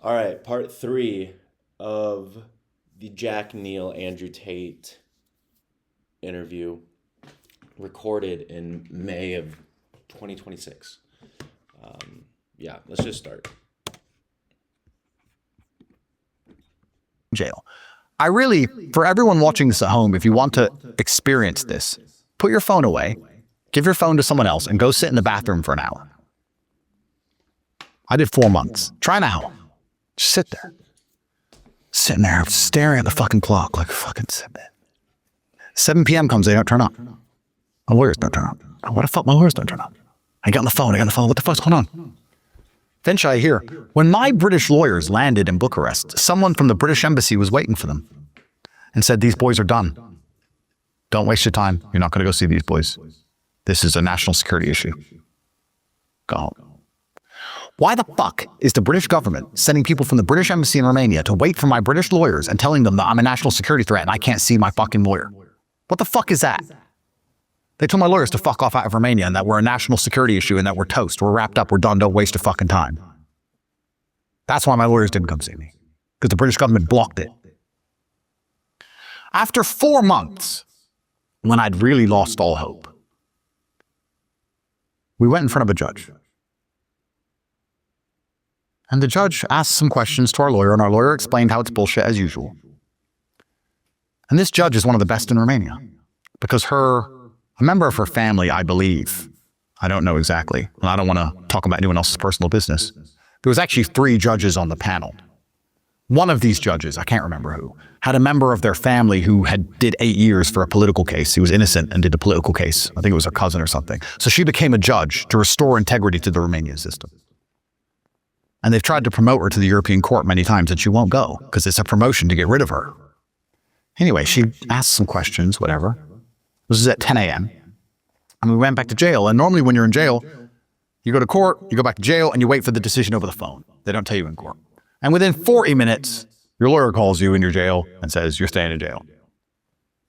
All right, part 3 of the Jack Neel, Andrew Tate interview recorded in May of 2026. Let's just start. Jail. For everyone watching this at home, if you want to experience this, put your phone away, give your phone to someone else, and go sit in the bathroom for an hour. I did 4 months. Try now. Just sit there. Sitting there, staring at the fucking clock, like fucking sit there. 7 p.m. comes, they don't turn up. My lawyers don't turn up. Why the fuck my lawyers don't turn up? I get on the phone, what the fuck's going on? Eventually I hear, when my British lawyers landed in Bucharest, someone from the British embassy was waiting for them and said, these boys are done. Don't waste your time. You're not going to go see these boys. This is a national security issue. Go home. Why the fuck is the British government sending people from the British embassy in Romania to wait for my British lawyers and telling them that I'm a national security threat and I can't see my fucking lawyer? What the fuck is that? They told my lawyers to fuck off out of Romania and that we're a national security issue and that we're toast. We're wrapped up. We're done. Don't waste your fucking time. That's why my lawyers didn't come see me, because the British government blocked it. After 4 months, when I'd really lost all hope, we went in front of a judge. And the judge asked some questions to our lawyer, and our lawyer explained how it's bullshit as usual. And this judge is one of the best in Romania, because a member of her family, I believe, I don't know exactly, and I don't want to talk about anyone else's personal business. There was actually 3 judges on the panel. One of these judges, I can't remember who, had a member of their family who did 8 years for a political case. He was innocent and did a political case. I think it was her cousin or something. So she became a judge to restore integrity to the Romanian system. And they've tried to promote her to the European court many times, and she won't go because it's a promotion to get rid of her. Anyway, she asked some questions, whatever. This is at 10 a.m. And we went back to jail. And normally when you're in jail, you go to court, you go back to jail, and you wait for the decision over the phone. They don't tell you in court. And within 40 minutes, your lawyer calls you in your jail and says, you're staying in jail.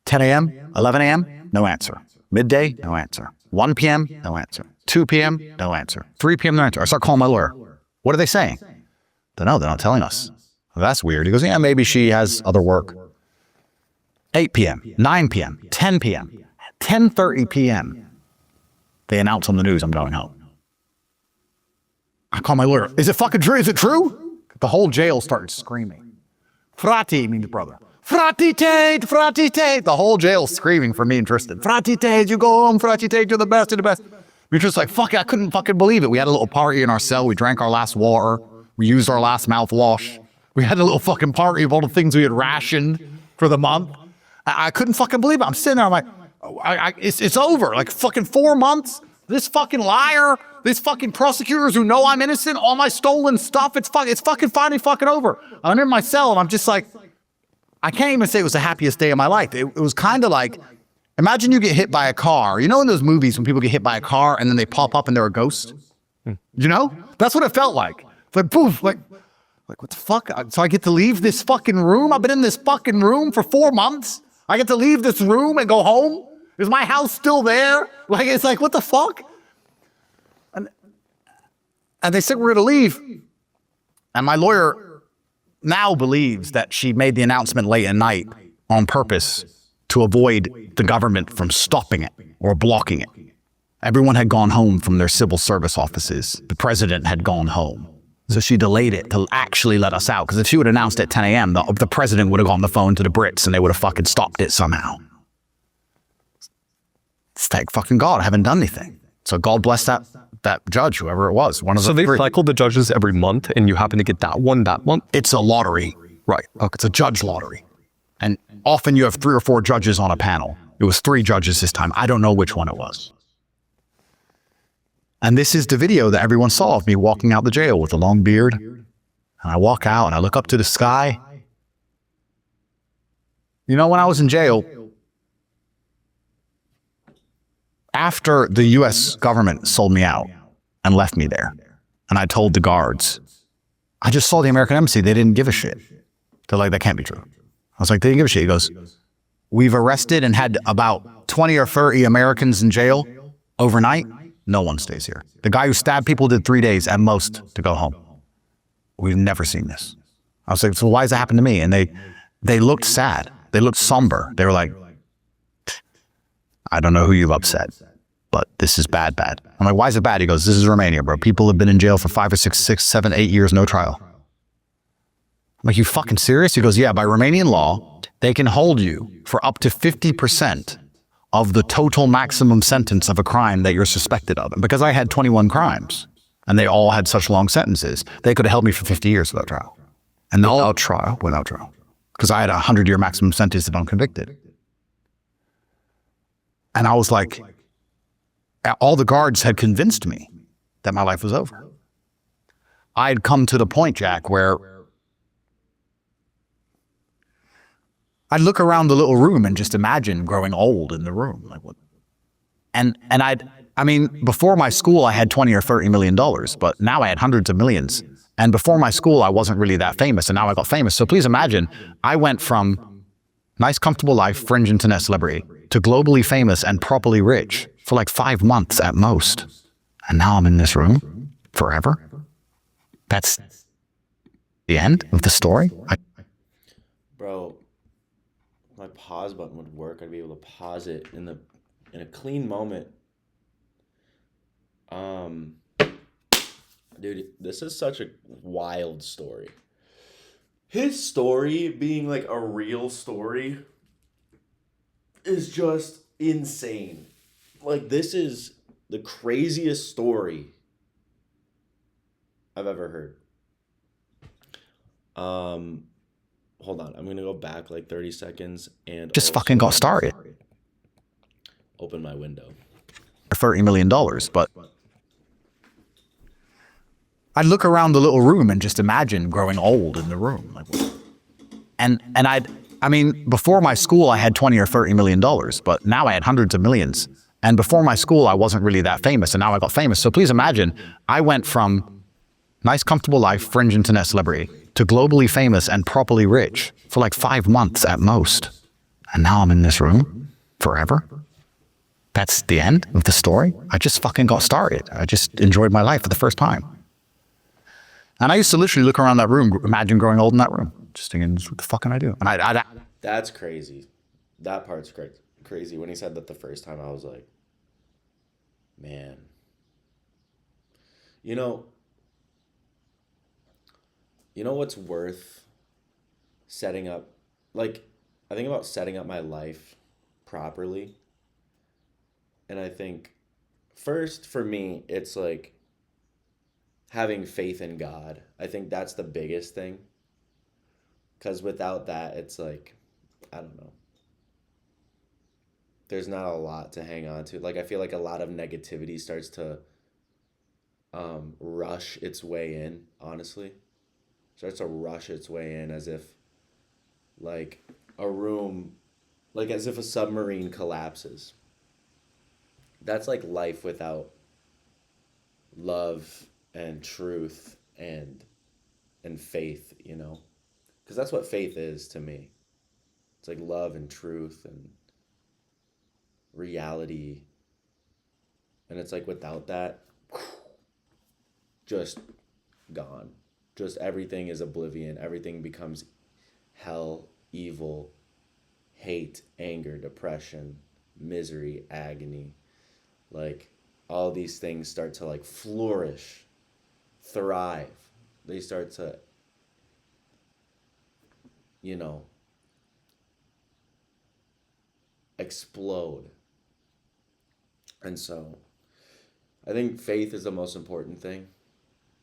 10 a.m., 11 a.m., no answer. Midday, no answer. 1 p.m., no answer. 2 p.m., no answer. 3 p.m., no answer. I start calling my lawyer. What are they saying? Don't know, they're not telling us. Well, that's weird. He goes, yeah, maybe she has other work. 8 p.m., 9 p.m., 10 p.m., 10:30 p.m., they announce on the news I'm going home. I call my lawyer. Is it fucking true? Is it true? The whole jail started screaming. Frati means brother. Frati Tate, Frati Tate. The whole jail screaming for me and Tristan. Frati Tate, you go home. Frati Tate, you're the best, you're the best. We were just like, fuck it, I couldn't fucking believe it. We had a little party in our cell. We drank our last water. We used our last mouthwash. We had a little fucking party of all the things we had rationed for the month. I couldn't fucking believe it. I'm sitting there, I'm like, it's over. Like fucking 4 months. This fucking liar, these fucking prosecutors who know I'm innocent, all my stolen stuff, it's fucking finally fucking over. I'm in my cell and I'm just like, I can't even say it was the happiest day of my life. It was kind of like, imagine you get hit by a car. You know in those movies when people get hit by a car and then they pop up and they're a ghost? You know? That's what it felt like. It's like, poof, like what the fuck? So I get to leave this fucking room? I've been in this fucking room for 4 months? I get to leave this room and go home? Is my house still there? Like, it's like, what the fuck? And they said we're gonna leave. And my lawyer now believes that she made the announcement late at night on purpose to avoid the government from stopping it or blocking it. Everyone had gone home from their civil service offices. The president had gone home. So she delayed it to actually let us out. Because if she would have announced at 10 a.m., the president would have gone on the phone to the Brits and they would have fucking stopped it somehow. Thank fucking God, I haven't done anything. So God bless that judge, whoever it was. So they cycle the judges every month and you happen to get that one that month? It's a lottery. Right. Okay. It's a judge lottery. And often you have 3 or 4 judges on a panel. It was 3 judges this time. I don't know which one it was. And this is the video that everyone saw of me walking out the jail with a long beard. And I walk out and I look up to the sky. You know, when I was in jail, after the US government sold me out and left me there, and I told the guards, I just saw the American embassy. They didn't give a shit. They're like, that can't be true. I was like, they didn't give a shit. He goes, we've arrested and had about 20 or 30 Americans in jail overnight. No one stays here. The guy who stabbed people did 3 days at most to go home. we've never seen this. I was like, so why does that happen to me? And they looked sad. They looked somber. They were like, I don't know who you've upset, but this is bad. I'm like, why is it bad? He goes, this is Romania, bro. People have been in jail for 5 or 6, 7, 8 years, no trial. I'm like, you fucking serious? He goes, yeah, by Romanian law, they can hold you for up to 50% of the total maximum sentence of a crime that you're suspected of. And because I had 21 crimes, and they all had such long sentences, they could have held me for 50 years without trial. And without trial. Because I had a 100-year maximum sentence and unconvicted. And I was like, all the guards had convinced me that my life was over. I had come to the point, Jack, where I'd look around the little room and just imagine growing old in the room. Like what? I mean, before my school, I had 20 or 30 million dollars, but now I had hundreds of millions. And before my school, I wasn't really that famous, and now I got famous. So please imagine, I went from nice, comfortable life, fringe internet celebrity, to globally famous and properly rich for like 5 months at most. And now I'm in this room forever. That's the end of the story. Bro, my pause button would work. I'd be able to pause it in a clean moment. Dude, this is such a wild story. His story being like a real story is just insane. Like, this is the craziest story I've ever heard. Hold on, I'm gonna go back like 30 seconds and just fucking got started. Open my window. $30 million, but I'd look around the little room and just imagine growing old in the room. Like, I mean, before my school, I had 20 or 30 million dollars, but now I had hundreds of millions. And before my school, I wasn't really that famous, and now I got famous. So please imagine, I went from nice, comfortable life, fringe internet celebrity, to globally famous and properly rich for like 5 months at most. And now I'm in this room forever. That's the end of the story. I just fucking got started. I just enjoyed my life for the first time. And I used to literally look around that room, imagine growing old in that room, just thinking, what the fuck can I do? And That's crazy. That part's crazy. When he said that the first time, I was like, man. You know what's worth setting up? Like, I think about setting up my life properly. And I think, first, for me, it's like having faith in God. I think that's the biggest thing. Because without that, it's like, I don't know. There's not a lot to hang on to. Like, I feel like a lot of negativity starts to rush its way in, honestly. Starts to rush its way in as if, like, as if a submarine collapses. That's like life without love and truth and faith, you know? Because that's what faith is to me. It's like love and truth and reality. And it's like without that, just gone. Just everything is oblivion. Everything becomes hell, evil, hate, anger, depression, misery, agony. Like, all these things start to like flourish, thrive. They start to, explode. And so I think faith is the most important thing,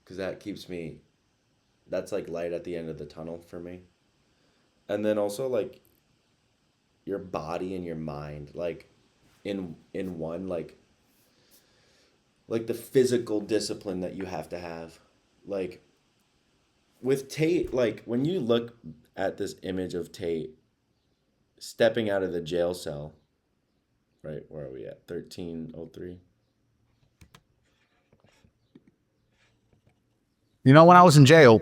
because that's like light at the end of the tunnel for me. And then also like your body and your mind, like in one, like the physical discipline that you have to have. Like with Tate, like when you look at this image of Tate stepping out of the jail cell, right? Where are we at? 1303. You know, when I was in jail,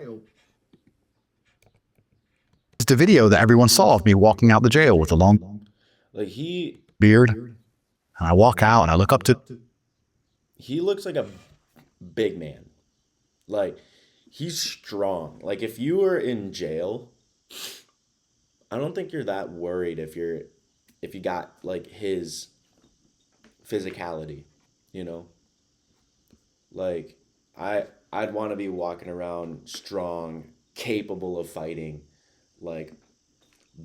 it's the video that everyone saw of me walking out the jail with a long beard. And I walk out and I look up to... He looks like a big man. Like, he's strong. Like if you were in jail, I don't think you're that worried if you got like his physicality, you know? Like I'd want to be walking around strong, capable of fighting, like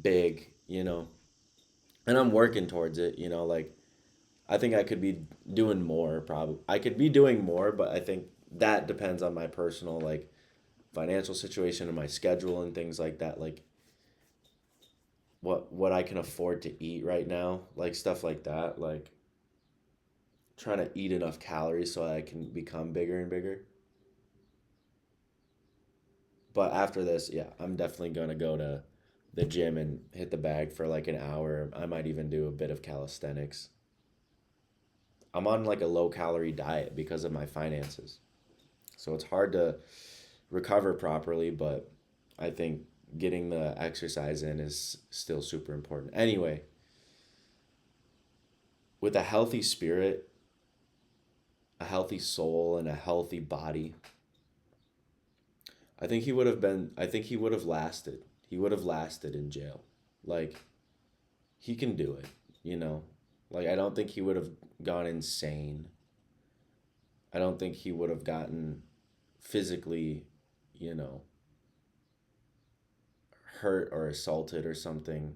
big, you know. And I'm working towards it, you know, like I think I could be doing more probably. I could be doing more, but I think that depends on my personal like financial situation and my schedule and things like that, like what I can afford to eat right now, like stuff like that, like trying to eat enough calories so I can become bigger and bigger. But after this, yeah, I'm definitely going to go to the gym and hit the bag for like an hour. I might even do a bit of calisthenics. I'm on like a low calorie diet because of my finances. So it's hard to recover properly, but I think getting the exercise in is still super important. Anyway, with a healthy spirit, a healthy soul, and a healthy body, I think he would have lasted. He would have lasted in jail. Like, he can do it, you know? Like, I don't think he would have gone insane. I don't think he would have gotten physically, you know, hurt or assaulted or something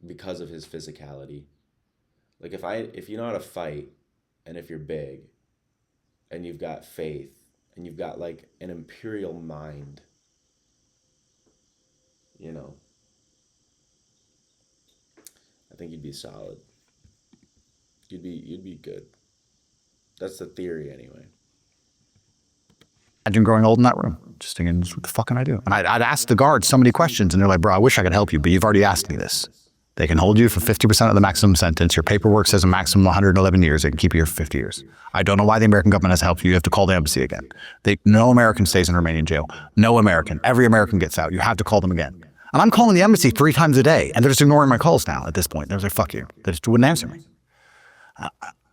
because of his physicality. Like, if you know how to fight, and if you're big, and you've got faith, and you've got like an imperial mind, you know, I think you'd be solid. You'd be good. That's the theory anyway. Imagine growing old in that room, just thinking, what the fuck can I do? And I'd ask the guards so many questions, and they're like, bro, I wish I could help you, but you've already asked me this. They can hold you for 50% of the maximum sentence. Your paperwork says a maximum of 111 years. They can keep you here for 50 years. I don't know why the American government has helped you. You have to call the embassy again. No American stays in Romanian jail. No American. Every American gets out. You have to call them again. And I'm calling the embassy 3 times a day, and they're just ignoring my calls now at this point. They're like, fuck you. They just wouldn't answer me.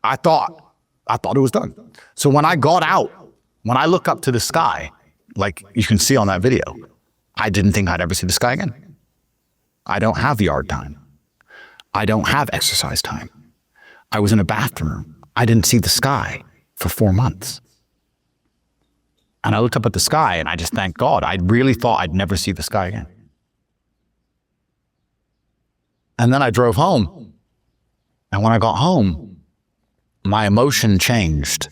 I thought it was done. So when I got out, when I look up to the sky, like you can see on that video, I didn't think I'd ever see the sky again. I don't have yard time. I don't have exercise time. I was in a bathroom. I didn't see the sky for 4 months. And I looked up at the sky and I just thanked God. I really thought I'd never see the sky again. And then I drove home. And when I got home, my emotion changed.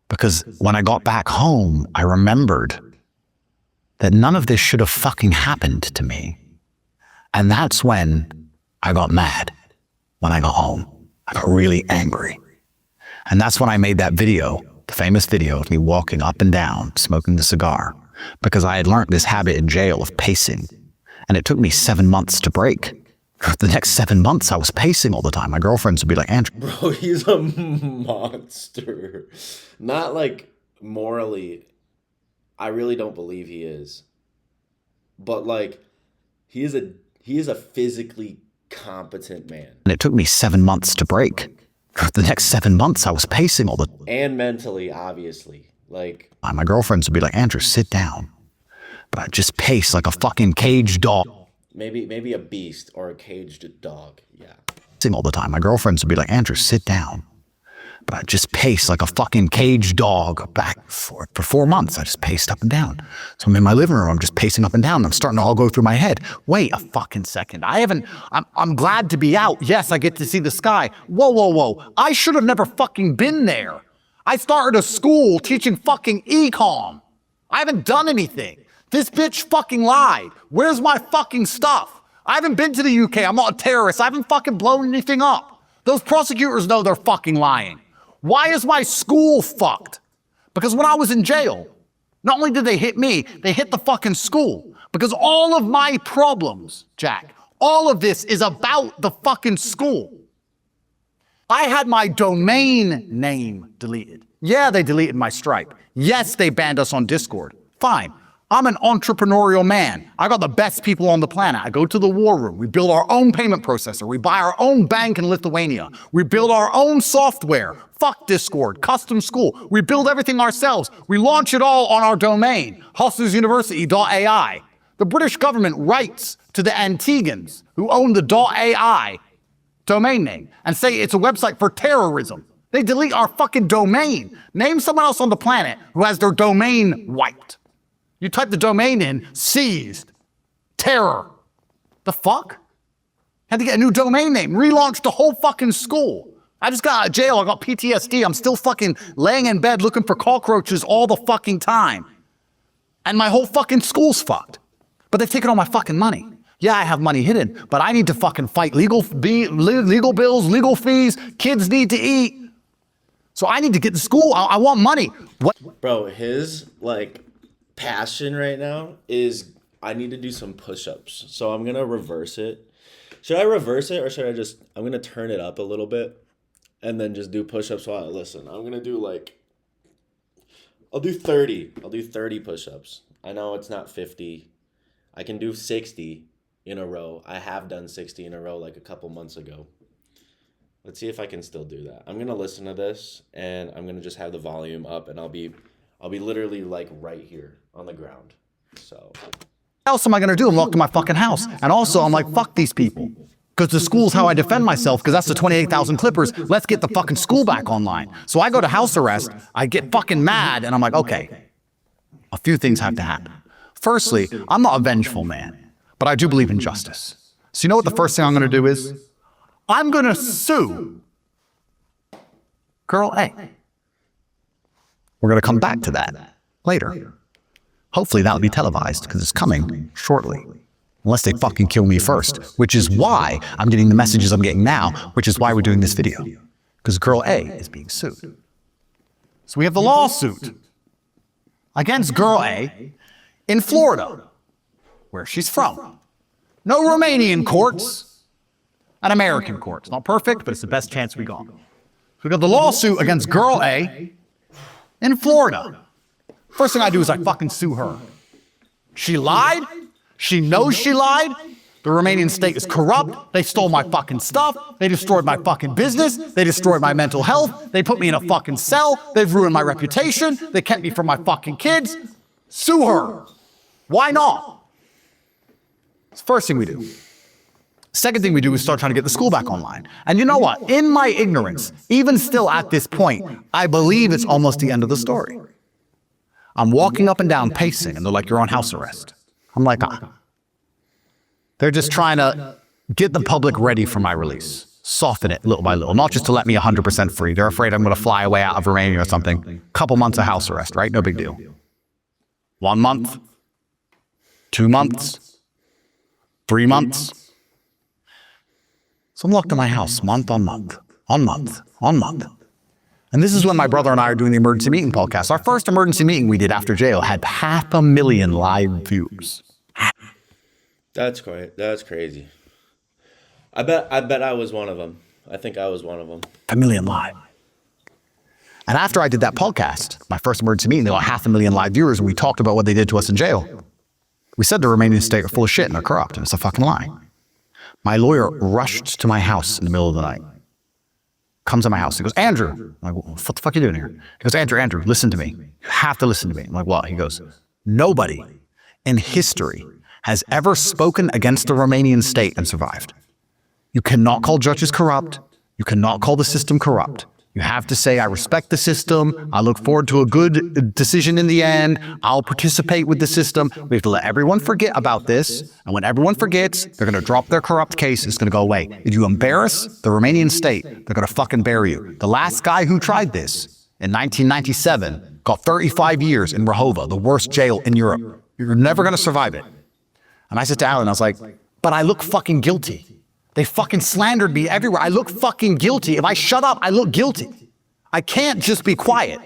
Because when I got back home, I remembered that none of this should have fucking happened to me. And that's when I got mad. When I got home, I got really angry. And that's when I made that video, the famous video of me walking up and down, smoking the cigar, because I had learned this habit in jail of pacing. And it took me 7 months to break. For the next 7 months, I was pacing all the time. My girlfriends would be like, Andrew. Bro, he's a monster. Not like morally. I really don't believe he is. But like, he is a physically competent man. And it took me 7 months to break. For the next 7 months, I was pacing all the time. And mentally, obviously. Like, my girlfriends would be like, Andrew, sit down. But I'd just pace like a fucking caged dog. Maybe a beast or a caged dog. Yeah. All the time. My girlfriends would be like, Andrew, sit down. But I'd just pace like a fucking caged dog back and forth. For 4 months, I just paced up and down. So I'm in my living room, I'm just pacing up and down. I'm starting to all go through my head. Wait a fucking second. I'm glad to be out. Yes, I get to see the sky. Whoa. I should have never fucking been there. I started a school teaching fucking econ. I haven't done anything. This bitch fucking lied. Where's my fucking stuff? I haven't been to the UK. I'm not a terrorist. I haven't fucking blown anything up. Those prosecutors know they're fucking lying. Why is my school fucked? Because when I was in jail, not only did they hit me, they hit the fucking school. Because all of my problems, Jack, all of this is about the fucking school. I had my domain name deleted. Yeah, they deleted my Stripe. Yes, they banned us on Discord. Fine. I'm an entrepreneurial man. I got the best people on the planet. I go to the war room. We build our own payment processor. We buy our own bank in Lithuania. We build our own software. Fuck Discord, custom school. We build everything ourselves. We launch it all on our domain, hustlesuniversity.ai. The British government writes to the Antigans who own the .ai domain name and say it's a website for terrorism. They delete our fucking domain. Name someone else on the planet who has their domain wiped. You type the domain in, seized, terror. The fuck? Had to get a new domain name, relaunched the whole fucking school. I just got out of jail, I got PTSD, I'm still fucking laying in bed looking for cockroaches all the fucking time. And my whole fucking school's fucked. But they've taken all my fucking money. Yeah, I have money hidden, but I need to fucking fight legal bills, legal fees, kids need to eat. So I need to get to school, I want money. What? Bro, his, like, passion right now is I need to do some push-ups. So I'm going to reverse it. Should I reverse it or should I just, I'm going to turn it up a little bit and then just do push-ups while I listen. I'm going to do like, I'll do 30. I'll do 30 push-ups. I know it's not 50. I can do 60 in a row. I have done 60 in a row like a couple months ago. Let's see if I can still do that. I'm going to listen to this and I'm going to just have the volume up and I'll be literally like right here on the ground. So What else am I gonna do? I'm locked in my fucking house. And also I'm like, fuck these people. Because the school's how I defend myself, because that's the 28,000 Clippers. Let's get the fucking school back online. So I go to house arrest, I get fucking mad, and I'm like, okay, a few things have to happen. Firstly, I'm not a vengeful man, but I do believe in justice. So you know what the first thing I'm gonna do is? I'm gonna sue Girl A. We're gonna come back to that later. Hopefully that'll be televised, because it's coming shortly. Unless they fucking kill me first, which is why I'm getting the messages I'm getting now, which is why we're doing this video. Because Girl A is being sued. So we have the lawsuit against Girl A in Florida, where she's from. No Romanian courts, an American court. It's not perfect, but it's the best chance we got. So we got the lawsuit against Girl A in Florida. First thing I do is I fucking sue her. She lied. She knows she lied. The Romanian state is corrupt. They stole my fucking stuff. They destroyed my fucking business. They destroyed my mental health. They put me in a fucking cell. They've ruined my reputation. They kept me from my fucking kids. Sue her. Why not? It's the first thing we do. Second thing we do is start trying to get the school back online. And you know what? In my ignorance, even still at this point, I believe it's almost the end of the story. I'm walking up and down pacing, and they're like, you're on house arrest. I'm like, They're just trying to get the public ready for my release. Soften it little by little, not just to let me 100% free. They're afraid I'm going to fly away out of Romania or something. Couple months of house arrest, right? No big deal. 1 month, 2 months, 3 months. So I'm locked in my house month on month, on month, on month. And this is when my brother and I are doing the emergency meeting podcast. Our first emergency meeting we did after jail had 500,000 live views. that's great. That's crazy. I bet I was one of them. I think I was one of them. 500,000 live. And after I did that podcast, my first emergency meeting, there were 500,000 live viewers, and we talked about what they did to us in jail. We said the Romanian state are full of shit and they're corrupt, and it's a fucking lie. My lawyer rushed to my house in the middle of the night. Comes to my house. He goes, Andrew. I'm like, what the fuck are you doing here? He goes, Andrew, listen to me. You have to listen to me. I'm like, what? He goes, nobody in history has ever spoken against the Romanian state and survived. You cannot call judges corrupt. You cannot call the system corrupt. You have to say, I respect the system. I look forward to a good decision in the end. I'll participate with the system. We have to let everyone forget about this. And when everyone forgets, they're going to drop their corrupt case. It's going to go away. If you embarrass the Romanian state, they're going to fucking bury you. The last guy who tried this in 1997 got 35 years in Rahova, the worst jail in Europe. You're never going to survive it. And I said to Alan, I was like, but I look fucking guilty. They fucking slandered me everywhere. I look fucking guilty. If I shut up, I look guilty. I can't just be quiet.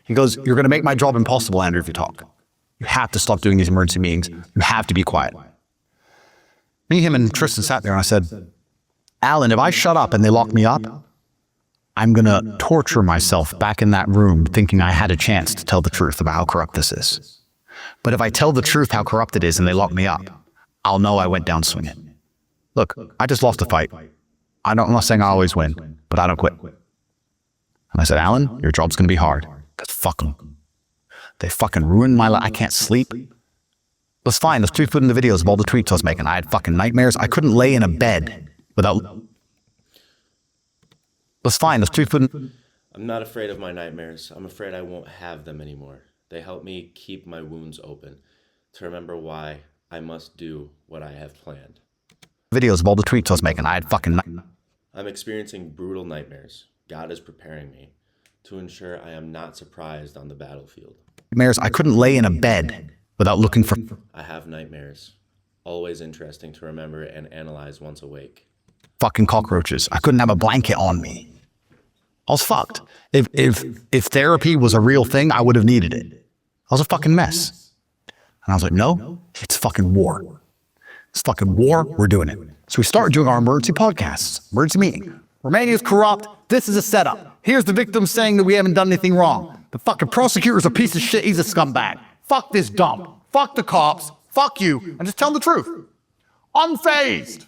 He goes, you're going to make my job impossible, Andrew, if you talk. You have to stop doing these emergency meetings. You have to be quiet. Me, him, and Tristan sat there and I said, Alan, if I shut up and they lock me up, I'm going to torture myself back in that room thinking I had a chance to tell the truth about how corrupt this is. But if I tell the truth how corrupt it is and they lock me up, I'll know I went down swinging. Look, I just lost a fight. I'm not saying I always win, but I don't quit. And I said, Alan, your job's going to be hard. Because fuck them. They fucking ruined my life. I can't sleep. It was fine. Let's put in the videos of all the tweets I was making. I had fucking nightmares. I couldn't lay in a bed without... It was fine. Let's put in... I'm not afraid of my nightmares. I'm afraid I won't have them anymore. They help me keep my wounds open, to remember why I must do what I have planned. Videos of all the tweets I was making. I had fucking... I'm experiencing brutal nightmares. God is preparing me to ensure I am not surprised on the battlefield. Nightmares. I couldn't lay in a bed without looking for... I have nightmares. Always interesting to remember and analyze once awake. Fucking cockroaches. I couldn't have a blanket on me. I was fucked. If therapy was a real thing, I would have needed it. I was a fucking mess. And I was like, no, it's fucking war. It's fucking war. We're doing it. So we started doing our emergency podcasts, emergency meeting. Romania's corrupt. This is a setup. Here's the victim saying that we haven't done anything wrong. The fucking prosecutor's a piece of shit. He's a scumbag. Fuck this dump. Fuck the cops. Fuck you. And just tell them the truth. Unfazed.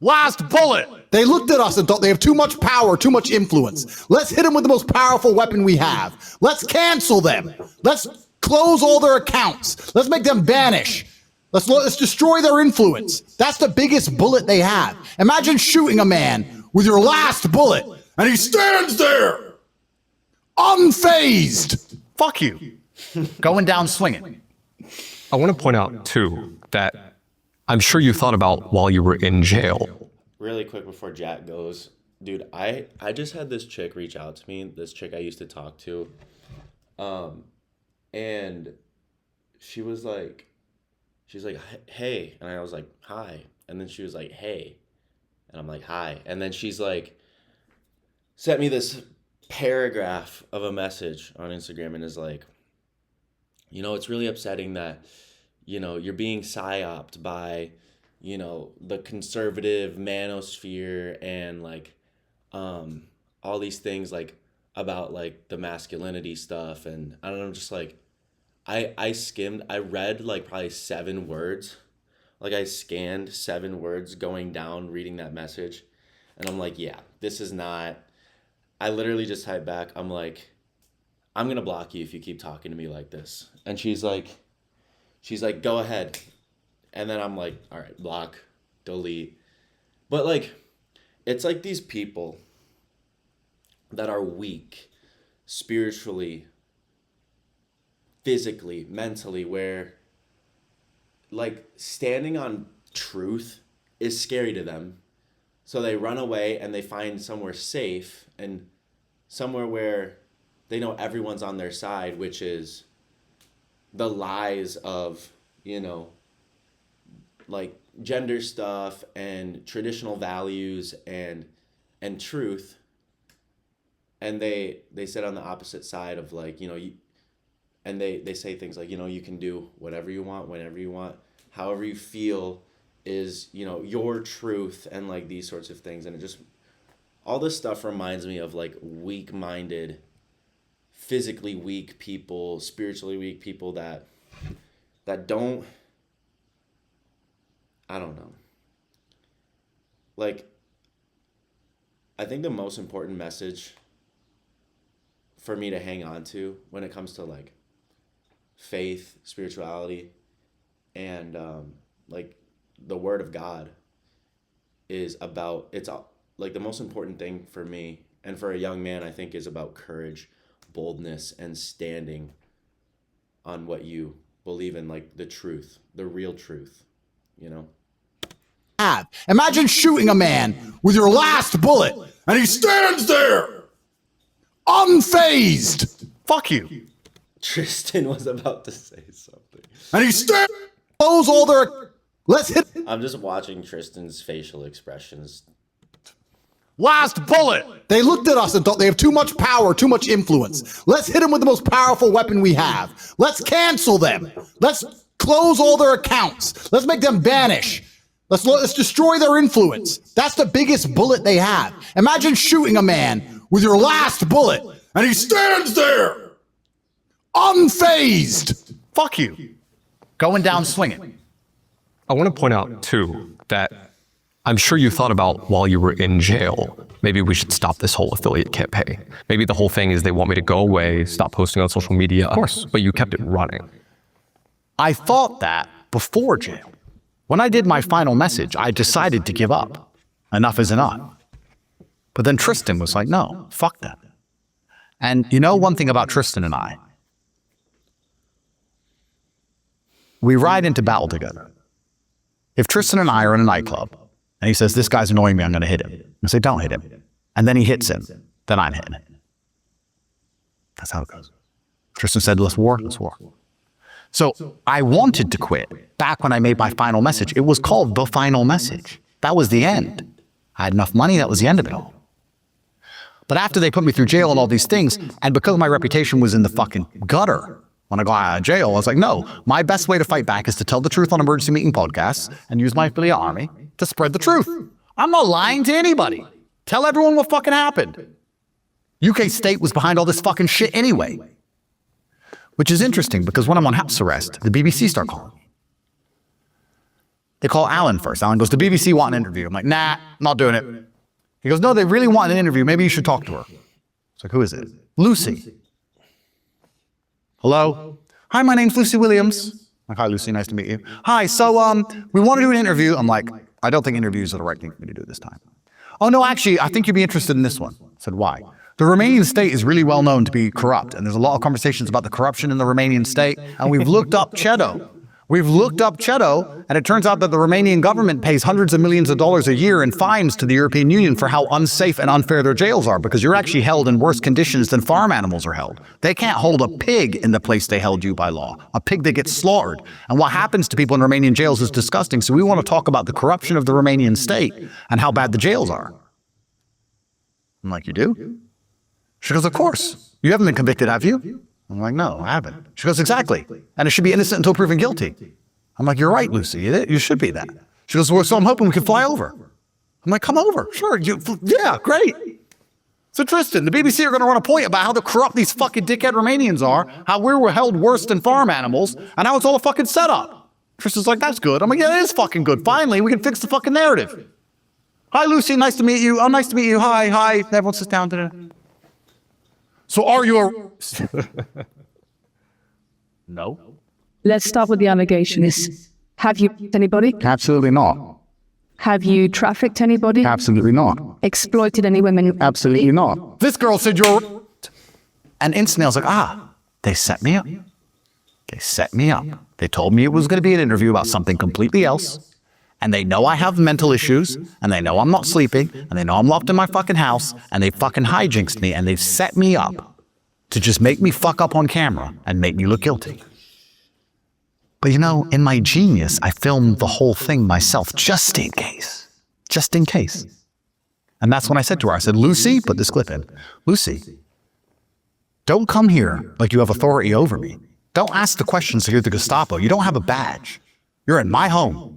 Last bullet. They looked at us and thought they have too much power, too much influence. Let's hit them with the most powerful weapon we have. Let's cancel them. Let's close all their accounts. Let's make them vanish. Let's destroy their influence. That's the biggest bullet they have. Imagine shooting a man with your last bullet and he stands there unfazed. Fuck you. Going down swinging. I want to point out, too, that I'm sure you thought about while you were in jail. Really quick before Jack goes, dude, I just had this chick reach out to me, this chick I used to talk to, and she's like, hey, and I was like, hi, and then she was like, hey, and I'm like, hi, and then she's like, sent me this paragraph of a message on Instagram and is like, it's really upsetting that, you're being psyoped by, the conservative manosphere and like, all these things like about like the masculinity stuff. And I don't know, just like, I read like probably 7 words. Like I scanned 7 words going down, reading that message. And I'm like, yeah, this is not, I literally just typed back. I'm like, I'm going to block you if you keep talking to me like this. And she's like, go ahead. And then I'm like, all right, block, delete. But like, it's like these people that are weak spiritually, physically, mentally, where like standing on truth is scary to them. So they run away and they find somewhere safe and somewhere where they know everyone's on their side, which is the lies of, like gender stuff and traditional values and truth. And they sit on the opposite side of like, and they say things like, you can do whatever you want, whenever you want, however you feel is, your truth and like these sorts of things. And it just, all this stuff reminds me of like weak-minded, physically weak people, spiritually weak people that don't, I don't know. Like, I think the most important message for me to hang on to when it comes to like faith, spirituality, and like the word of God is about, it's like the most important thing for me and for a young man, I think, is about courage, boldness, and standing on what you believe in, like the truth, the real truth, Imagine shooting a man with your last bullet and he stands there unfazed. Fuck you. Tristan was about to say something. And he stands, close all their, let's hit. I'm just watching Tristan's facial expressions. Last bullet. They looked at us and thought they have too much power, too much influence. Let's hit them with the most powerful weapon we have. Let's cancel them. Let's close all their accounts. Let's make them vanish. Let's destroy their influence. That's the biggest bullet they have. Imagine shooting a man with your last bullet and he stands there unfazed. Fuck you. Going down swinging. I want to point out, too, that I'm sure you thought about while you were in jail, maybe we should stop this whole affiliate campaign. Maybe the whole thing is they want me to go away, stop posting on social media. Of course. But you kept it running. I thought that before jail. When I did my final message, I decided to give up. Enough is enough. But then Tristan was like, no, fuck that. And you know one thing about Tristan and I? We ride into battle together. If Tristan and I are in a nightclub, and he says, this guy's annoying me, I'm going to hit him. I say, don't hit him. And then he hits him. Then I'm hitting him. That's how it goes. Tristan said, let's war. So I wanted to quit back when I made my final message. It was called The Final Message. That was the end. I had enough money. That was the end of it all. But after they put me through jail and all these things, and because my reputation was in the fucking gutter, when I got out of jail, I was like, no, my best way to fight back is to tell the truth on emergency meeting podcasts and use my affiliate army to spread the truth. I'm not lying to anybody. Tell everyone what fucking happened. UK State was behind all this fucking shit anyway. Which is interesting because when I'm on house arrest, the BBC start calling me. They call Alan first. Alan goes, the BBC want an interview. I'm like, nah, not doing it. He goes, no, they really want an interview. Maybe you should talk to her. It's like, who is it? Lucy. Hello? Hi, my name's Lucy Williams. I'm like, hi, Lucy, nice to meet you. Hi, so we want to do an interview. I'm like, I don't think interviews are the right thing for me to do this time. Oh, no, actually, I think you'd be interested in this one. I said, why? The Romanian state is really well known to be corrupt, and there's a lot of conversations about the corruption in the Romanian state, and we've looked up Chedo. And it turns out that the Romanian government pays hundreds of millions of dollars a year in fines to the European Union for how unsafe and unfair their jails are, because you're actually held in worse conditions than farm animals are held. They can't hold a pig in the place they held you by law, a pig that gets slaughtered. And what happens to people in Romanian jails is disgusting, so we want to talk about the corruption of the Romanian state and how bad the jails are. I'm like, you do? She goes, of course. You haven't been convicted, have you? I'm like, no, I haven't. She goes, exactly. And it should be innocent until proven guilty. I'm like, you're right, Lucy. You should be that. She goes, well, so I'm hoping we can fly over. I'm like, come over. Sure. Yeah, great. So Tristan, the BBC are going to run a point about how corrupt these fucking dickhead Romanians are, how we were held worse than farm animals, and how it's all a fucking setup. Tristan's like, that's good. I'm like, yeah, it is fucking good. Finally, we can fix the fucking narrative. Hi, Lucy. Nice to meet you. Oh, nice to meet you. Hi. Everyone sits down today. So are you a... No. Let's start with the allegations. Have you hit anybody? Absolutely not. Have you trafficked anybody? Absolutely not. Exploited any women? Absolutely not. This girl said you're... And instantly I was like, they set me up. They set me up. They told me it was going to be an interview about something completely else. And they know I have mental issues, and they know I'm not sleeping, and they know I'm locked in my fucking house, and they fucking hijinxed me, and they've set me up to just make me fuck up on camera and make me look guilty. But you know, in my genius, I filmed the whole thing myself, just in case. Just in case. And that's when I said to her, I said, Lucy, put this clip in. Lucy, don't come here like you have authority over me. Don't ask the questions like you're the Gestapo. You don't have a badge. You're in my home.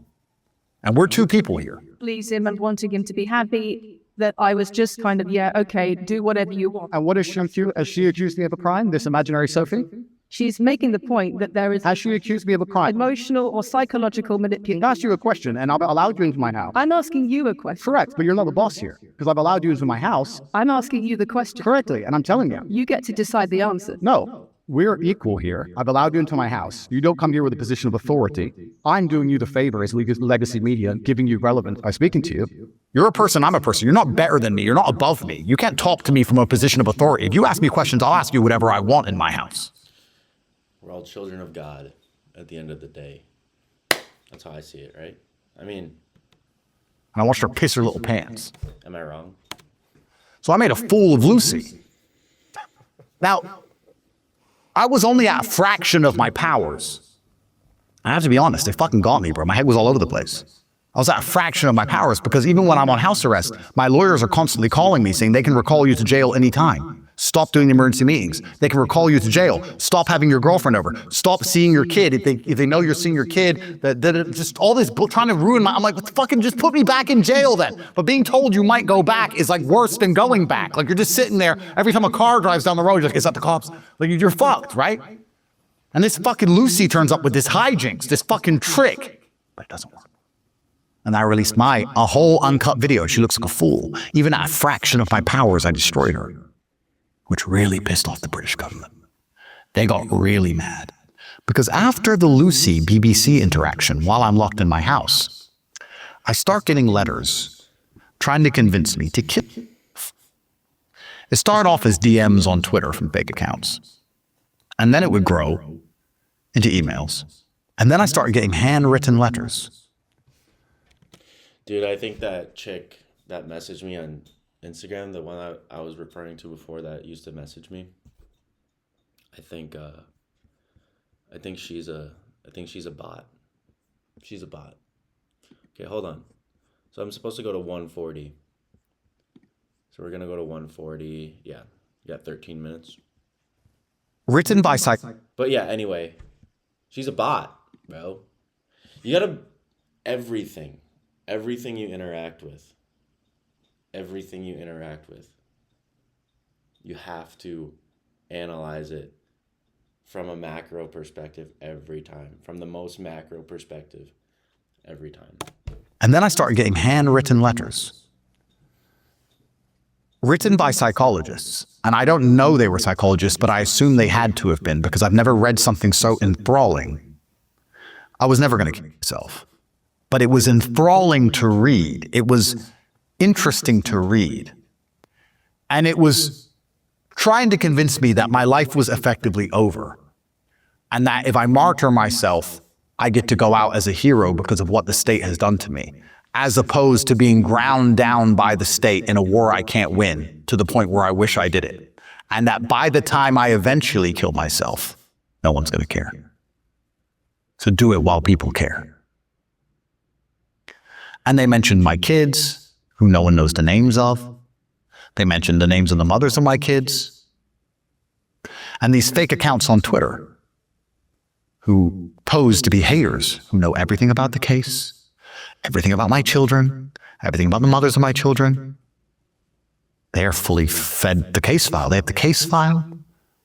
And we're two people here. Please him and wanting him to be happy, that I was just kind of, yeah, okay, do whatever you want. And what has she accused? Has she accused me of a crime, this imaginary Sophie? She's making the point that there is Has she accused me of a crime? emotional or psychological manipulation. I've asked you a question, and I've allowed you into my house. I'm asking you a question. Correct, but you're not the boss here, because I've allowed you into my house. I'm asking you the question. Correctly, and I'm telling you. You get to decide the answer. No, we're equal here. I've allowed you into my house. You don't come here with a position of authority. I'm doing you the favor as legacy media, giving you relevance by speaking to you. You're a person, I'm a person. You're not better than me. You're not above me. You can't talk to me from a position of authority. If you ask me questions, I'll ask you whatever I want in my house. We're all children of God at the end of the day. That's how I see it, right? I mean... And I watched her piss her little pants. Am I wrong? So I made a fool of Lucy. Now, I was only at a fraction of my powers. I have to be honest, they fucking got me, bro. My head was all over the place. I was at a fraction of my powers because even when I'm on house arrest, my lawyers are constantly calling me saying they can recall you to jail anytime. Stop doing the emergency meetings. They can recall you to jail. Stop having your girlfriend over. Stop seeing your kid. If they know you're seeing your kid, just all this trying to ruin my... I'm like, fucking just put me back in jail then. But being told you might go back is like worse than going back. Like you're just sitting there. Every time a car drives down the road, you're like, is that the cops? Like you're fucked, right? And this fucking Lucy turns up with this hijinks, this fucking trick. But it doesn't work. And I released a whole uncut video. She looks like a fool. Even at a fraction of my powers, I destroyed her. Which really pissed off the British government. They got really mad. Because after the Lucy BBC interaction, while I'm locked in my house, I start getting letters trying to convince me to kill. It started off as DMs on Twitter from fake accounts. And then it would grow into emails. And then I started getting handwritten letters. Dude, I think that chick that messaged me on Instagram, the one I was referring to before that used to message me, I think she's a bot. She's a bot. Okay, hold on. So I'm supposed to go to 140. So we're gonna go to 140. Yeah, you got 13 minutes. Written by But yeah, anyway, she's a bot, bro. You gotta everything you interact with, you have to analyze it from a macro perspective every time, from the most macro perspective every time. And then I started getting handwritten letters. Written by psychologists. And I don't know they were psychologists, but I assume they had to have been because I've never read something so enthralling. I was never going to kill myself. But it was enthralling to read. It was interesting to read. And it was trying to convince me that my life was effectively over. And that if I martyr myself, I get to go out as a hero because of what the state has done to me, as opposed to being ground down by the state in a war I can't win to the point where I wish I did it. And that by the time I eventually kill myself, no one's going to care. So do it while people care. And they mentioned my kids, who no one knows the names of. They mentioned the names of the mothers of my kids. And these fake accounts on Twitter, who pose to be haters, who know everything about the case, everything about my children, everything about the mothers of my children. They are fully fed the case file. They have the case file.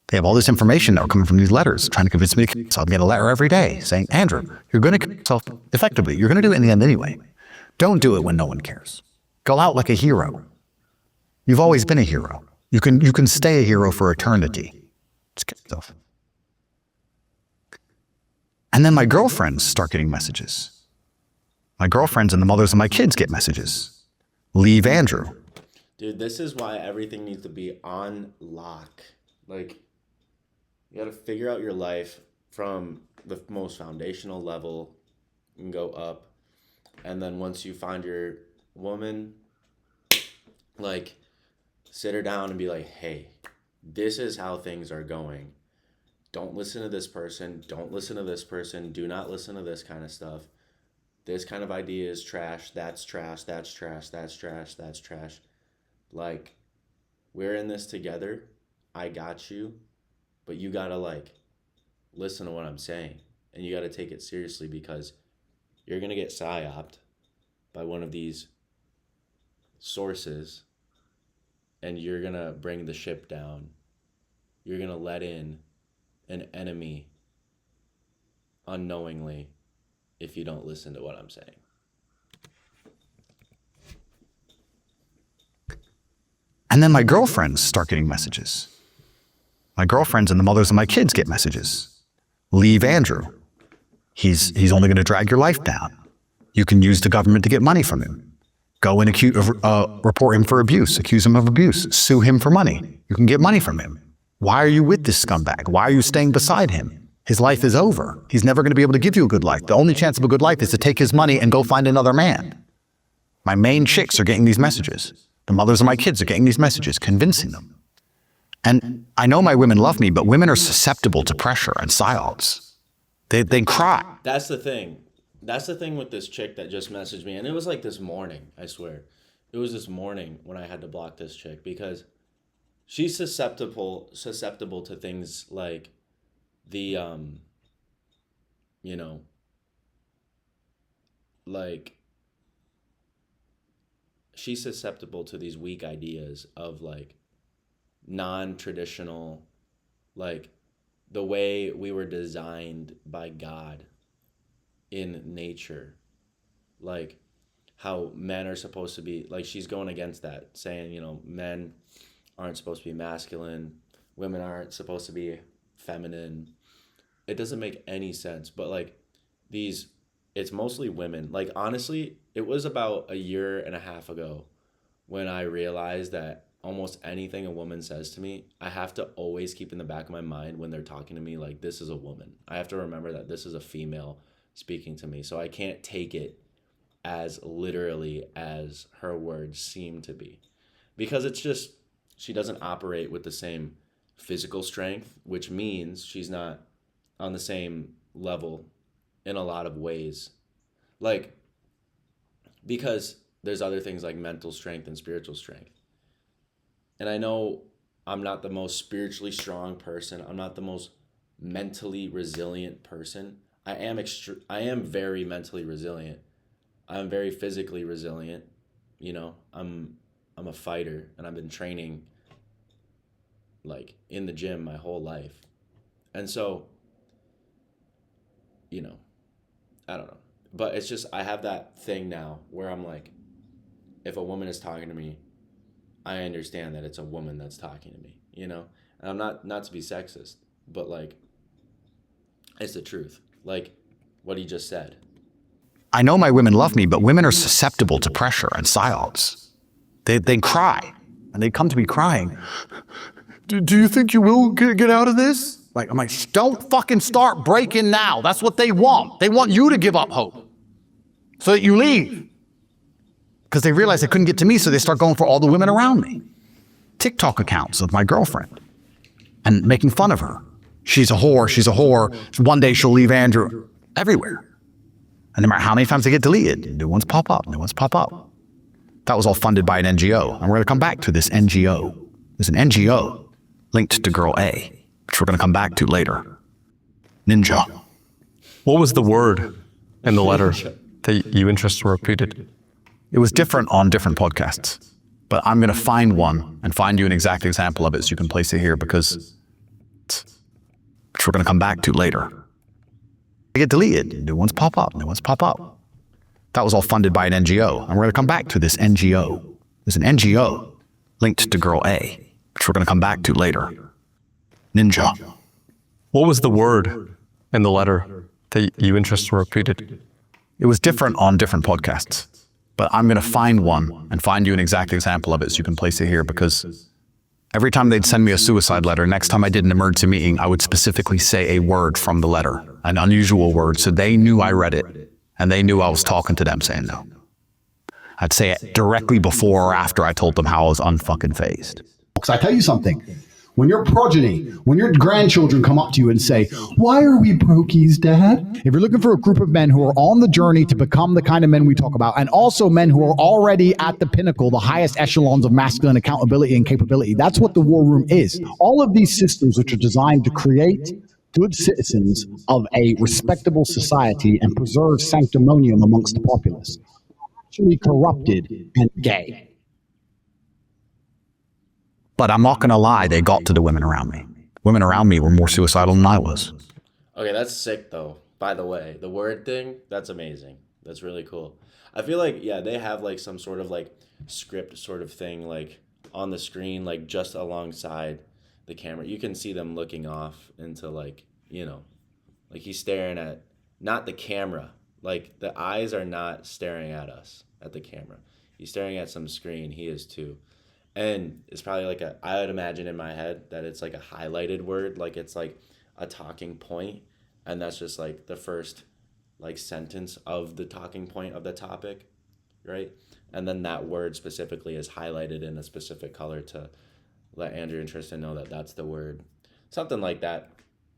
They have all this information now coming from these letters, trying to convince me to kill myself. I get a letter every day saying, Andrew, you're going to kill yourself effectively. You're going to do it in the end anyway. Don't do it when no one cares. Go out like a hero. You've always been a hero. You can stay a hero for eternity. Just kill yourself. And then my girlfriends start getting messages. My girlfriends and the mothers of my kids get messages. Leave Andrew. Dude, this is why everything needs to be on lock. Like, you gotta figure out your life from the most foundational level and go up. And then once you find your woman, like, sit her down and be like, hey, this is how things are going. Don't listen to this person. Don't listen to this person. Do not listen to this kind of stuff. This kind of idea is trash. That's trash. That's trash. That's trash. That's trash. Like, we're in this together. I got you. But you gotta, like, listen to what I'm saying. And you gotta take it seriously because you're gonna get psyoped by one of these sources. And you're gonna bring the ship down. You're gonna let in an enemy unknowingly if you don't listen to what I'm saying. And then my girlfriends start getting messages. My girlfriends and the mothers of my kids get messages. Leave Andrew. He's only going to drag your life down. You can use the government to get money from him. Go and report him for abuse, accuse him of abuse, sue him for money. You can get money from him. Why are you with this scumbag? Why are you staying beside him? His life is over. He's never going to be able to give you a good life. The only chance of a good life is to take his money and go find another man. My main chicks are getting these messages. The mothers of my kids are getting these messages, convincing them. And I know my women love me, but women are susceptible to pressure and psyops. They cry. That's the thing. That's the thing with this chick that just messaged me. And it was like this morning, I swear. It was this morning when I had to block this chick because she's susceptible to things like the, like, she's susceptible to these weak ideas of, like, non-traditional, like, the way we were designed by God in nature, like how men are supposed to be, like she's going against that, saying, you know, men aren't supposed to be masculine, women aren't supposed to be feminine. It doesn't make any sense. But like these, it's mostly women. Like honestly, it was about a year and a half ago when I realized that almost anything a woman says to me, I have to always keep in the back of my mind when they're talking to me, like, this is a woman. I have to remember that this is a female speaking to me. So I can't take it as literally as her words seem to be. Because it's just, she doesn't operate with the same physical strength, which means she's not on the same level in a lot of ways. Like, because there's other things like mental strength and spiritual strength. And I know I'm not the most spiritually strong person. I'm not the most mentally resilient person. I am very mentally resilient. I'm very physically resilient. You know, I'm a fighter, and I've been training like in the gym my whole life. And so, you know, I don't know. But it's just, I have that thing now where I'm like, if a woman is talking to me, I understand that it's a woman that's talking to me, you know? And I'm not to be sexist, but like, it's the truth. Like what he just said. I know my women love me, but women are susceptible to pressure and psyops. They cry, and they come to me crying. Do you think you will get out of this? Like, I'm like, don't fucking start breaking now. That's what they want. They want you to give up hope so that you leave. Because they realize they couldn't get to me, so they start going for all the women around me. TikTok accounts of my girlfriend and making fun of her. She's a whore, she's a whore. One day she'll leave Andrew. Everywhere. And no matter how many times they get deleted, new ones pop up, new ones pop up. That was all funded by an NGO. And we're going to come back to this NGO. There's an NGO linked to Girl A, which we're going to come back to later. Ninja. What was the word in the letter that you interested or repeated? It was different on different podcasts, but I'm going to find one and find you an exact example of it so you can place it here, because which we're going to come back to later. They get deleted, new ones pop up, new ones pop up. That was all funded by an NGO, and we're going to come back to this NGO. There's an NGO linked to Girl A, which we're going to come back to later. Ninja. What was the word in the letter that you interested or repeated? It was different on different podcasts, but I'm going to find one and find you an exact example of it so you can place it here, because every time they'd send me a suicide letter, next time I did an emergency meeting, I would specifically say a word from the letter, an unusual word, so they knew I read it, and they knew I was talking to them saying no. I'd say it directly before or after I told them how I was unfucking phased. Because I tell you something, when your progeny, when your grandchildren come up to you and say, why are we brokies, Dad? If you're looking for a group of men who are on the journey to become the kind of men we talk about, and also men who are already at the pinnacle, the highest echelons of masculine accountability and capability, that's what the war room is. All of these systems which are designed to create good citizens of a respectable society and preserve sanctimonium amongst the populace are actually corrupted and gay. But I'm not going to lie, they got to the women around me. Women around me were more suicidal than I was. Okay, that's sick though. By the way, the word thing, that's amazing. That's really cool. I feel like, yeah, they have like some sort of like script sort of thing like on the screen, like just alongside the camera. You can see them looking off into like, you know, like he's staring at, not the camera. Like the eyes are not staring at us, at the camera. He's staring at some screen. He is too. And it's probably like I would imagine in my head that it's like a highlighted word, like it's like a talking point, and that's just like the first like sentence of the talking point of the topic, right? And then that word specifically is highlighted in a specific color to let Andrew and Tristan know that that's the word. Something like that,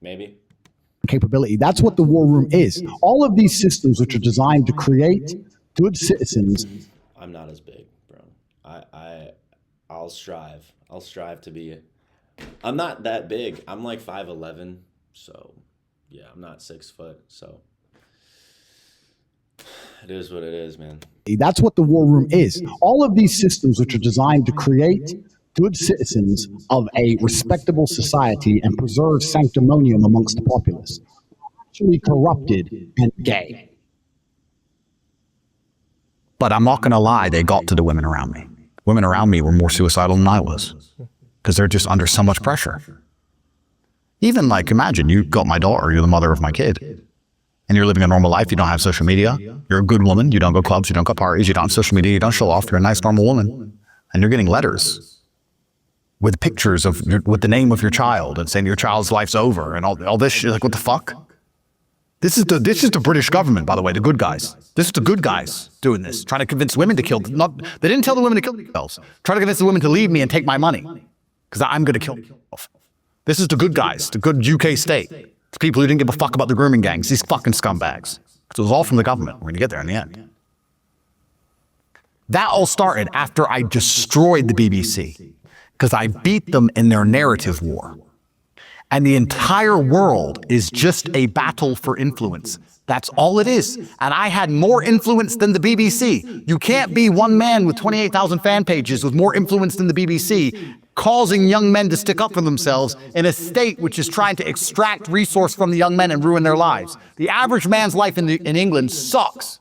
maybe. Capability. That's what the war room is. All of these systems which are designed to create good citizens. I'm not as big, bro. I'll strive. I'll strive to be. I'm not that big. I'm like 5'11", so yeah, I'm not 6 foot. So it is what it is, man. That's what the war room is. All of these systems which are designed to create good citizens of a respectable society and preserve sanctimonium amongst the populace, actually corrupted and gay. But I'm not going to lie, they got to the women around me. Women around me were more suicidal than I was because they're just under so much pressure. Even like, imagine you got my daughter, you're the mother of my kid, and you're living a normal life. You don't have social media. You're a good woman. You don't go clubs. You don't go parties. You don't have social media. You don't show off. You're a nice, normal woman. And you're getting letters with pictures of, with the name of your child and saying your child's life's over and all this shit. Like, what the fuck? This is the British government, by the way, the good guys. This is the good guys doing this, trying to convince women to kill. They didn't tell the women to kill themselves. Trying to convince the women to leave me and take my money because I'm going to kill myself. This is the good guys, the good UK state. The people who didn't give a fuck about the grooming gangs, these fucking scumbags. It was all from the government. We're going to get there in the end. That all started after I destroyed the BBC because I beat them in their narrative war. And the entire world is just a battle for influence. That's all it is. And I had more influence than the BBC. You can't be one man with 28,000 fan pages with more influence than the BBC, causing young men to stick up for themselves in a state which is trying to extract resource from the young men and ruin their lives. The average man's life in England sucks.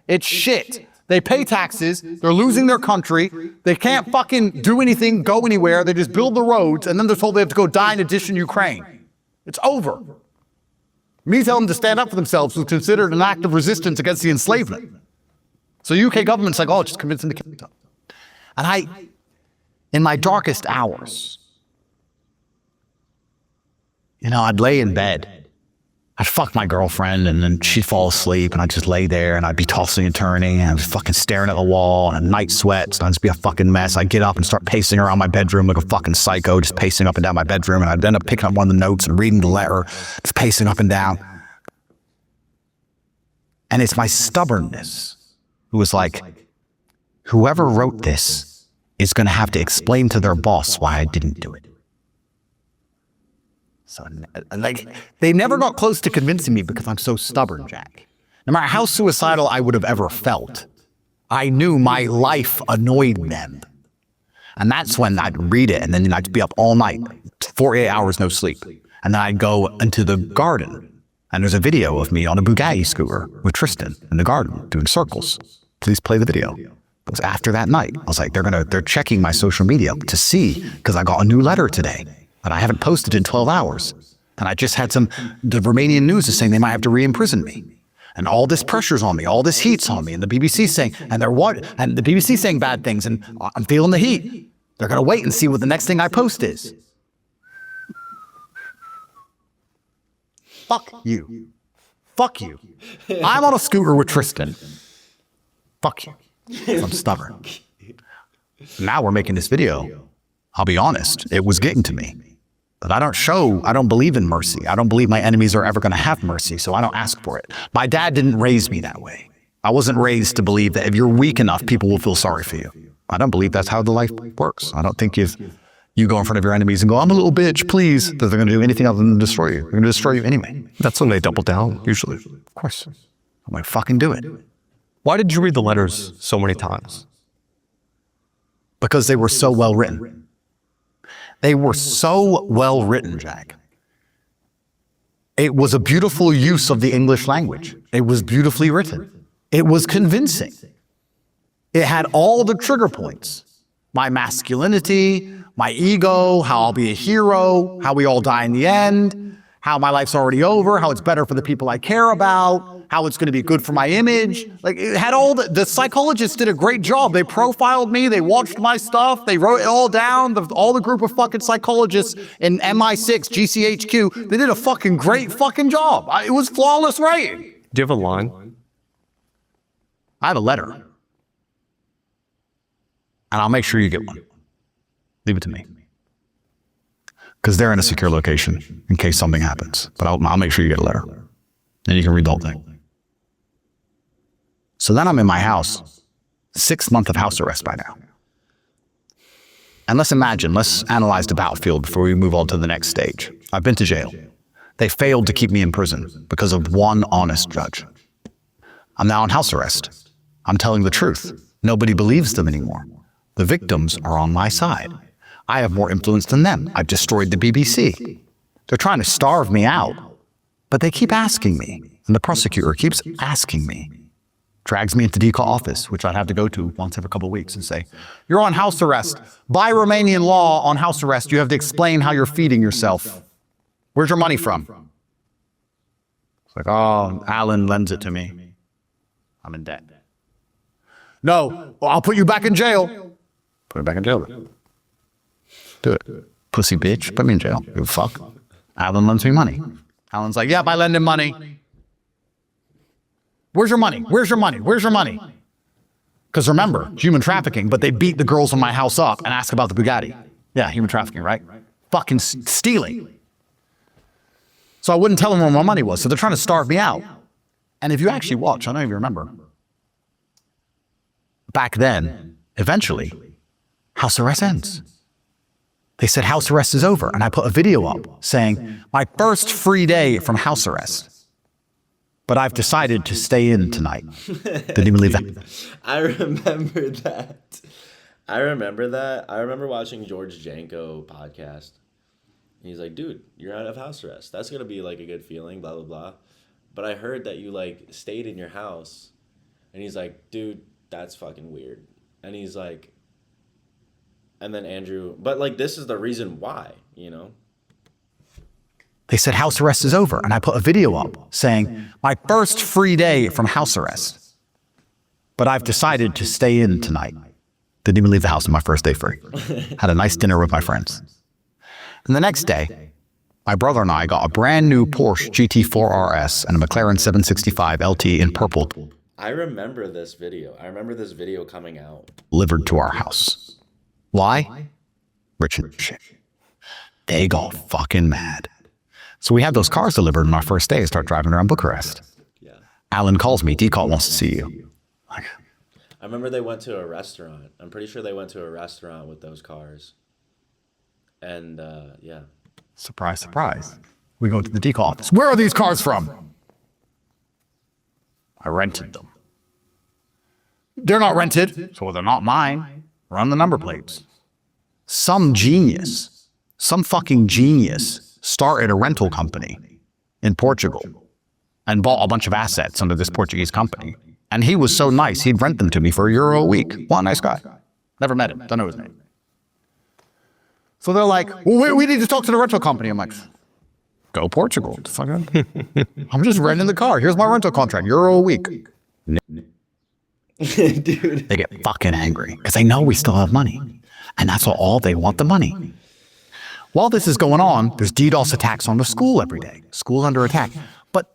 It's shit. They pay taxes, they're losing their country, they can't fucking do anything, go anywhere, they just build the roads, and then they're told they have to go die in addition to Ukraine. It's over. Me telling them to stand up for themselves was considered an act of resistance against the enslavement. So the UK government's like, oh, just convince them to kill themselves. And in my darkest hours, I'd lay in bed. I'd fuck my girlfriend and then she'd fall asleep and I'd just lay there and I'd be tossing and turning and I'd be fucking staring at the wall and night sweats and I'd just be a fucking mess. I'd get up and start pacing around my bedroom like a fucking psycho, just pacing up and down my bedroom, and I'd end up picking up one of the notes and reading the letter, just pacing up and down. And it's my stubbornness who was like, whoever wrote this is going to have to explain to their boss why I didn't do it. So, they never got close to convincing me because I'm so stubborn, Jack. No matter how suicidal I would have ever felt, I knew my life annoyed them. And that's when I'd read it, and then I'd be up all night, 48 hours, no sleep. And then I'd go into the garden, and there's a video of me on a Bugatti scooter with Tristan in the garden doing circles. Please play the video. It was after that night. I was like, they're checking my social media to see, because I got a new letter today. And I haven't posted in 12 hours. And I just had the Romanian news is saying they might have to re-imprison me. And all this pressure's on me, all this heat's on me, and the BBC saying, and the BBC saying bad things, and I'm feeling the heat. They're gonna wait and see what the next thing I post is. Fuck you. Fuck you. I'm on a scooter with Tristan. Fuck you. I'm stubborn. Now we're making this video. I'll be honest, it was getting to me. But I don't believe in mercy. I don't believe my enemies are ever going to have mercy, so I don't ask for it. My dad didn't raise me that way. I wasn't raised to believe that if you're weak enough, people will feel sorry for you. I don't believe that's how the life works. I don't think if you go in front of your enemies and go, I'm a little bitch, please, that they're going to do anything other than destroy you. They're going to destroy you anyway. That's when they double down, usually. Of course. I'm like, fucking do it. Why did you read the letters so many times? Because they were so well written. They were so well written, Jack. It was a beautiful use of the English language. It was beautifully written. It was convincing. It had all the trigger points. My masculinity, my ego, how I'll be a hero, how we all die in the end, how my life's already over, how it's better for the people I care about, how it's going to be good for my image. Like, it had all the psychologists did a great job. They profiled me, they watched my stuff, they wrote it all down. All the group of fucking psychologists in MI6, GCHQ, they did a fucking great fucking job. It was flawless writing. Do you have a line? I have a letter. And I'll make sure you get one. Leave it to me. Because they're in a secure location in case something happens. But I'll make sure you get a letter. And you can read the whole thing. So then I'm in my house, 6 months of house arrest by now. And let's analyze the battlefield before we move on to the next stage. I've been to jail. They failed to keep me in prison because of one honest judge. I'm now on house arrest. I'm telling the truth. Nobody believes them anymore. The victims are on my side. I have more influence than them. I've destroyed the BBC. They're trying to starve me out. But they keep asking me, and the prosecutor keeps asking me. Drags me into the DCAW office, which I'd have to go to once every couple of weeks and say, you're on house arrest. By Romanian law, on house arrest, you have to explain how you're feeding yourself. Where's your money from? It's like, oh, Alan lends it to me. I'm in debt. No, well, I'll put you back in jail. Put me back in jail. Do it. Pussy bitch, put me in jail. Give a fuck. Alan lends me money. Alan's like, yep, I lend him money. Where's your money? Where's your money? Where's your money? Because remember, human trafficking, but they beat the girls in my house up and ask about the Bugatti. Yeah, human trafficking, right? Fucking stealing. So I wouldn't tell them where my money was. So they're trying to starve me out. And if you actually watch, I don't know if you remember, back then, eventually, house arrest ends. They said house arrest is over. And I put a video up saying, my first free day from house arrest. But I've decided to stay in tonight. Didn't even leave that. I remember that. I remember watching George Janko podcast. He's like, dude, you're out of house arrest. That's going to be like a good feeling, blah, blah, blah. But I heard that you like stayed in your house. And he's like, dude, that's fucking weird. And he's like, and then Andrew, but like, this is the reason why, you know? They said house arrest is over. And I put a video up saying, my first free day from house arrest. But I've decided to stay in tonight. Didn't even leave the house on my first day free. Had a nice dinner with my friends. And the next day, my brother and I got a brand new Porsche GT4 RS and a McLaren 765 LT in purple I remember this video. I remember this video coming out. delivered to our house. Why? Rich and shit. They got fucking mad. So we had those cars delivered on our first day, start driving around Bucharest. Yeah. Alan calls me, Decault wants to see you. Like, I remember they went to a restaurant. I'm pretty sure they went to a restaurant with those cars. And, yeah. surprise, surprise. We go to the Decault office. Where are these cars from? I rented them. They're not rented, so they're not mine. Run the number plates. Some genius, some fucking genius started a rental company in Portugal and bought a bunch of assets under this Portuguese company. And he was so nice, he'd rent them to me for €1 a week. What a nice guy. Never met him, don't know his name. So they're like, well, we need to talk to the rental company. I'm like, go Portugal. I'm just renting the car. Here's my rental contract, €1 a week. Dude. They get fucking angry because they know we still have money. And that's all they want, the money. While this is going on, there's DDoS attacks on the school every day. School's under attack. But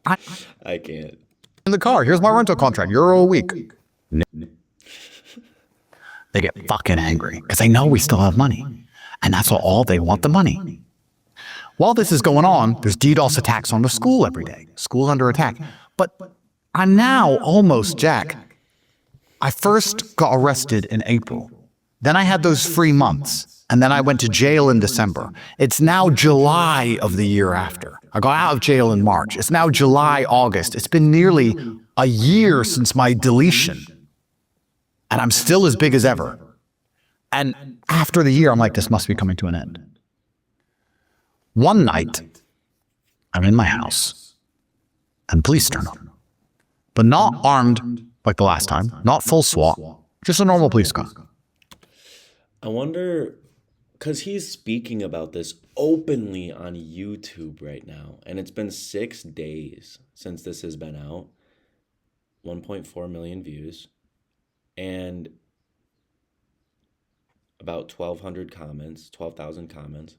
I can't. in the car, here's my rental contract, €1 a week. They get fucking angry because they know we still have money. And that's all they want, the money. While this is going on, there's DDoS attacks on the school every day. School's under attack. But I'm now almost Jack. I first got arrested in April. Then I had those 3 months. And then I went to jail in December. It's now July of the year after. I got out of jail in March. It's now July, August. It's been nearly a year since my deletion. And I'm still as big as ever. And after the year, I'm like, this must be coming to an end. One night, I'm in my house, and police turn up. But not armed like the last time, not full SWAT, just a normal police car. I wonder, because he's speaking about this openly on YouTube right now, and it's been 6 days since this has been out, 1.4 million views, and about 1,200 comments, 12,000 comments.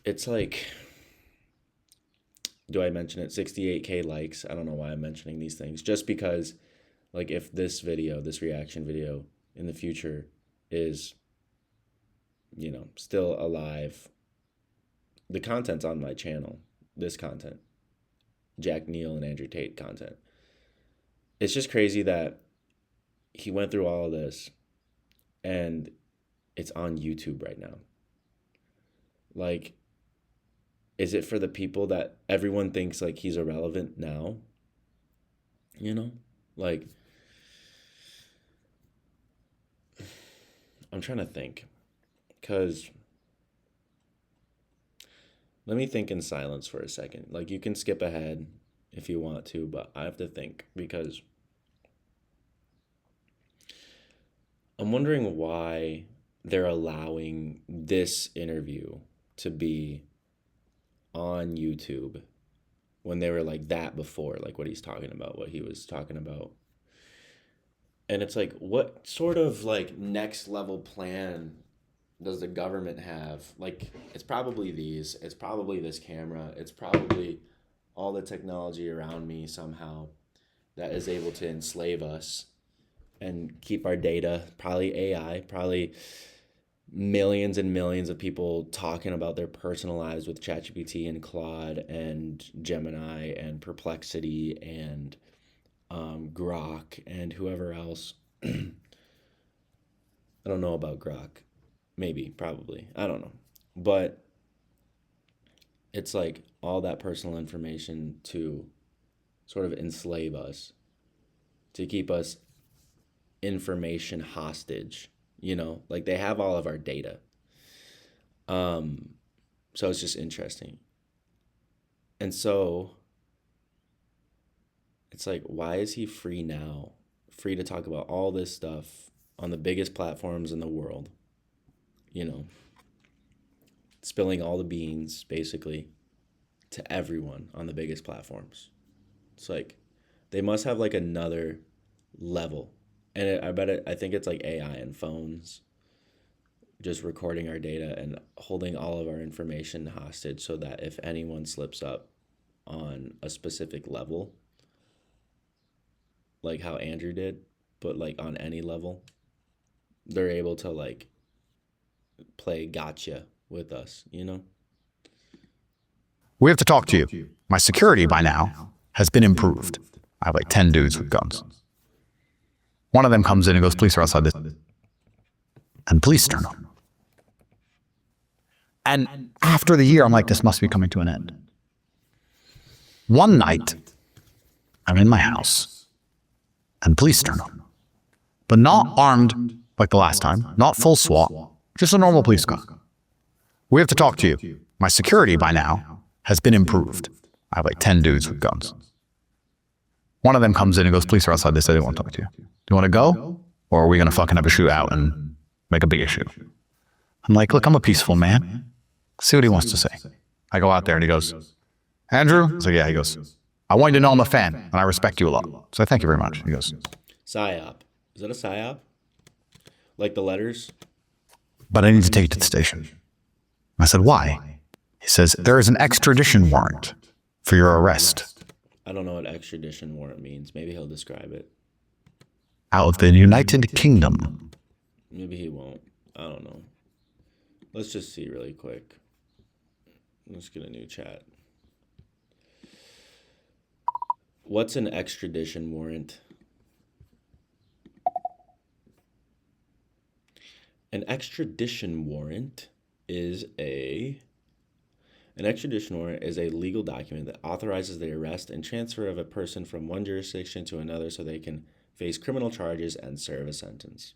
It's like, do I mention it? 68K likes. I don't know why I'm mentioning these things. Just because, like, if this video, this reaction video in the future is, you know, still alive, the content's on my channel, this content, Jack Neel and Andrew Tate content. It's just crazy that he went through all of this and it's on YouTube right now. Like, is it for the people that everyone thinks like he's irrelevant now? You know, like, I'm trying to think. Because let me think in silence for a second. Like, you can skip ahead if you want to, but I have to think because I'm wondering why they're allowing this interview to be on YouTube when they were like that before, like what he's talking about, what he was talking about. And it's like, what sort of like next level plan does the government have? Like, it's probably these, it's probably this camera, it's probably all the technology around me somehow that is able to enslave us and keep our data, probably AI, probably millions and millions of people talking about their personal lives with ChatGPT and Claude and Gemini and Perplexity and Grok and whoever else. I don't know about Grok. Maybe, probably. I don't know. But it's like all that personal information to sort of enslave us, to keep us information hostage, you know, like they have all of our data. So it's just interesting. And so it's like, why is he free now? Free to talk about all this stuff on the biggest platforms in the world, you know, spilling all the beans basically to everyone on the biggest platforms. It's like, they must have like another level. And I think it's like AI and phones just recording our data and holding all of our information hostage so that if anyone slips up on a specific level, like how Andrew did, but like on any level, they're able to like play gotcha with us, you know? We have to talk to you. My security by now has been improved. I have like 10 dudes with guns. One of them comes in and goes, police are outside this. And police turn on. And after the year, I'm like, this must be coming to an end. One night, I'm in my house and police turn on. But not armed like the last time, not full SWAT, just a normal police car. We have to talk to you. My security by now has been improved. I have like 10 dudes with guns. One of them comes in and goes, police are outside this. I didn't want to talk to you. Do you want to go? Or are we going to fucking have a shootout and make a big issue? I'm like, look, I'm a peaceful man. See what he wants to say. I go out there and he goes, Andrew? I was like, yeah. He goes, I want you to know I'm a fan and I respect you a lot. So I thank you very much. He goes, PSYOP. Is that a PSYOP? Like the letters? but I need to take you to the station. I said, why? He says, there is an extradition warrant for your arrest. I don't know what extradition warrant means. Maybe he'll describe it. Out of the United Kingdom. Maybe he won't. I don't know. Let's just see really quick. Let's get a new chat. What's an extradition warrant? An extradition warrant is a legal document that authorizes the arrest and transfer of a person from one jurisdiction to another so they can face criminal charges and serve a sentence.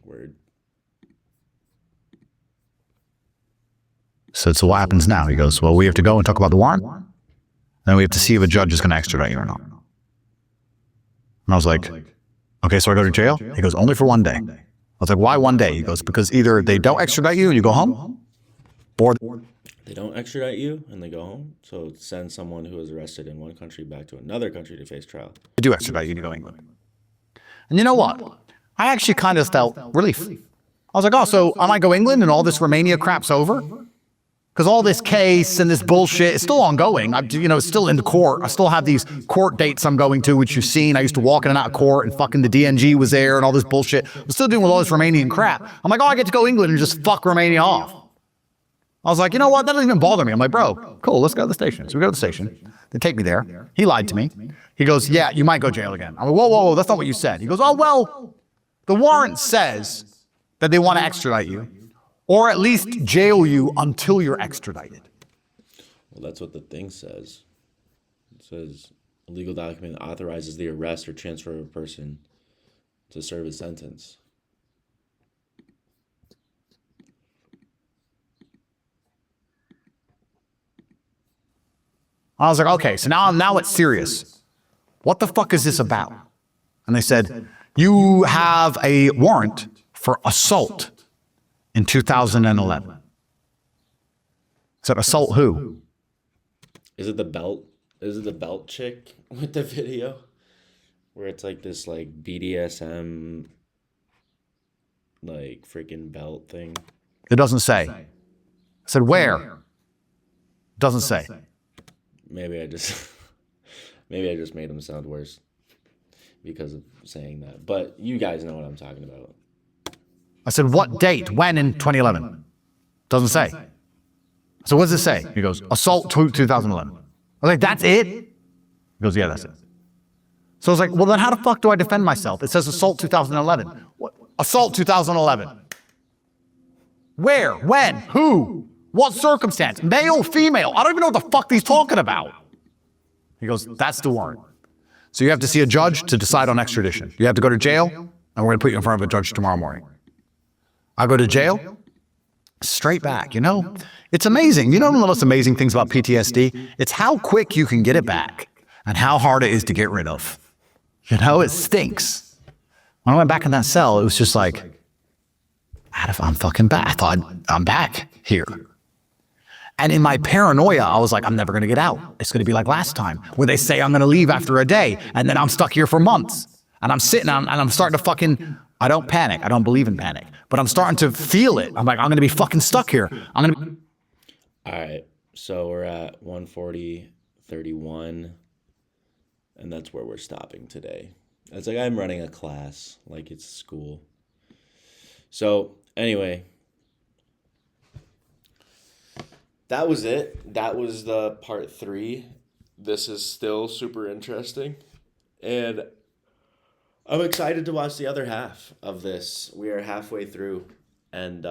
Word. So what happens now? He goes, well, we have to go and talk about the warrant. Then we have to see if a judge is going to extradite you or not. And I was like, okay, so I go to jail? He goes, only for one day. I was like, why one day? He goes, because either they don't extradite you and you go home, or they don't extradite you and they go home. So send someone who was arrested in one country back to another country to face trial. they do extradite you and you go to England. And you know what? I actually kind of felt relief. I was like, oh, so I might go England and all this Romania crap's over? Because all this case and this bullshit is still ongoing. It's still in the court. I still have these court dates I'm going to, which you've seen. I used to walk in and out of court and fucking the DNG was there and all this bullshit. I'm still doing all this Romanian crap. I'm like, oh, I get to go England and just fuck Romania off. I was like, you know what? That doesn't even bother me. I'm like, bro, cool, let's go to the station. So we go to the station. They take me there. He lied to me. He goes, yeah, you might go jail again. I'm like, whoa, that's not what you said. He goes, oh, well, the warrant says that they want to extradite you. Or at least jail you until you're extradited. Well, that's what the thing says. It says A legal document authorizes the arrest or transfer of a person to serve a sentence. I was like, okay, so now it's serious. What the fuck is this about? And they said, you have a warrant for assault in 2011. I said, assault who? Is it the belt? Is it the belt chick with the video? Where it's like this like BDSM like freaking belt thing. It doesn't say. I said, where? Doesn't say. Maybe I just made him sound worse because of saying that. But you guys know what I'm talking about. I said, what date? When in 2011? Doesn't say. So what does it say? He goes, assault 2011. I was like, that's it? He goes, yeah, that's it. So I was like, well, then how the fuck do I defend myself? It says assault 2011. What? Assault 2011. Where? When? Who? What circumstance? Male, female? I don't even know what the fuck he's talking about. He goes, that's the warrant. So you have to see a judge to decide on extradition. You have to go to jail, and we're going to put you in front of a judge tomorrow morning. I go to jail, straight back. You know, it's amazing. You know one of the most amazing things about PTSD? It's how quick you can get it back and how hard it is to get rid of. You know, it stinks. When I went back in that cell, it was just like, I'm fucking back. I thought, I'm back here. And in my paranoia, I was like, I'm never going to get out. It's going to be like last time, where they say I'm going to leave after a day, and then I'm stuck here for months. And I'm sitting and I'm starting to fucking, I don't panic. I don't believe in panic. But I'm starting to feel it. I'm like, I'm going to be fucking stuck here. I'm going to. All right. So we're at 1:40:31, and that's where we're stopping today. It's like I'm running a class, like it's school. So anyway, that was it. That was the part 3. This is still super interesting, and I'm excited to watch the other half of this. We are halfway through, and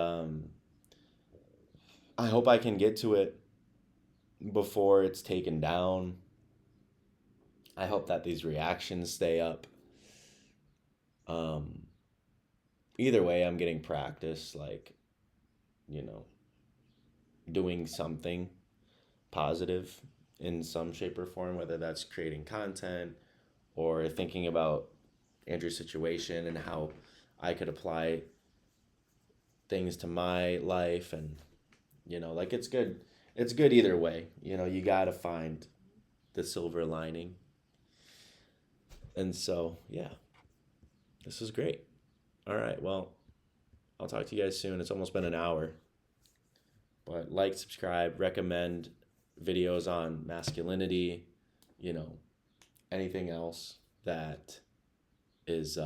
I hope I can get to it before it's taken down. I hope that these reactions stay up. Either way, I'm getting practice, like, you know, doing something positive in some shape or form, whether that's creating content or thinking about Andrew's situation and how I could apply things to my life. And, you know, like, it's good either way. You know, you got to find the silver lining. And so, yeah, this is great. All right, well, I'll talk to you guys soon. It's almost been an hour. But like, subscribe, recommend videos on masculinity, you know, anything else that is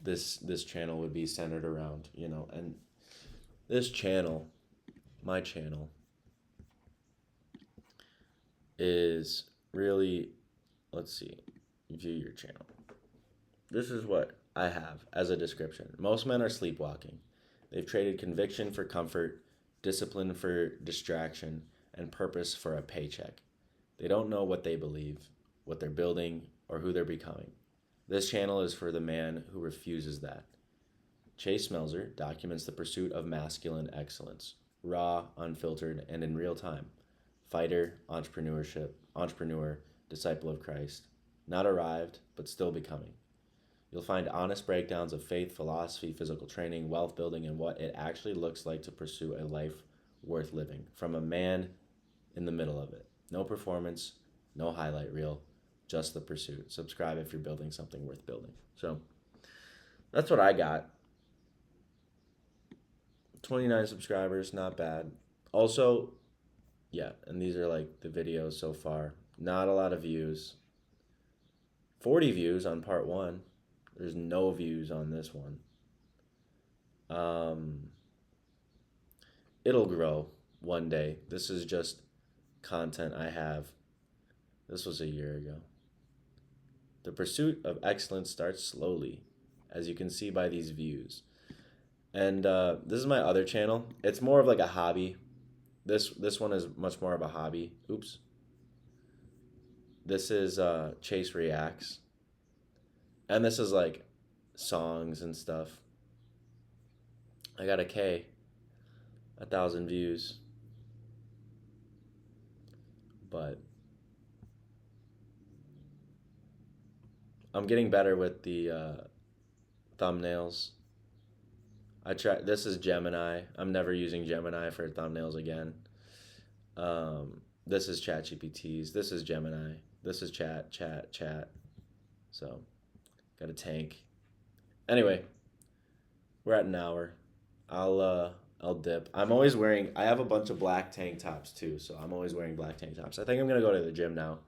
this channel would be centered around, you know. And this channel, my channel, is really, let's see, view your channel. This is what I have as a description. Most men are sleepwalking. They've traded conviction for comfort, discipline for distraction, and purpose for a paycheck. They don't know what they believe, what they're building, or who they're becoming. This channel is for the man who refuses that. Chase Melzer documents the pursuit of masculine excellence, raw, unfiltered, and in real time. Fighter, entrepreneur, disciple of Christ. Not arrived, but still becoming. You'll find honest breakdowns of faith, philosophy, physical training, wealth building, and what it actually looks like to pursue a life worth living from a man in the middle of it. No performance, no highlight reel, just the pursuit. Subscribe if you're building something worth building. So that's what I got. 29 subscribers, not bad. Also, yeah, and these are like the videos so far. Not a lot of views. 40 views on part 1. There's no views on this one. It'll grow one day. This is just content I have. This was a year ago. The pursuit of excellence starts slowly, as you can see by these views. And this is my other channel. It's more of like a hobby. This one is much more of a hobby. Oops. This is Chase Reacts. And this is like songs and stuff. I got a K, 1,000 views. But I'm getting better with the thumbnails. This is Gemini. I'm never using Gemini for thumbnails again. This is ChatGPT's. This is Gemini. This is chat. So, got a tank. Anyway, we're at an hour. I'll dip. I have a bunch of black tank tops too, so I'm always wearing black tank tops. I think I'm gonna go to the gym now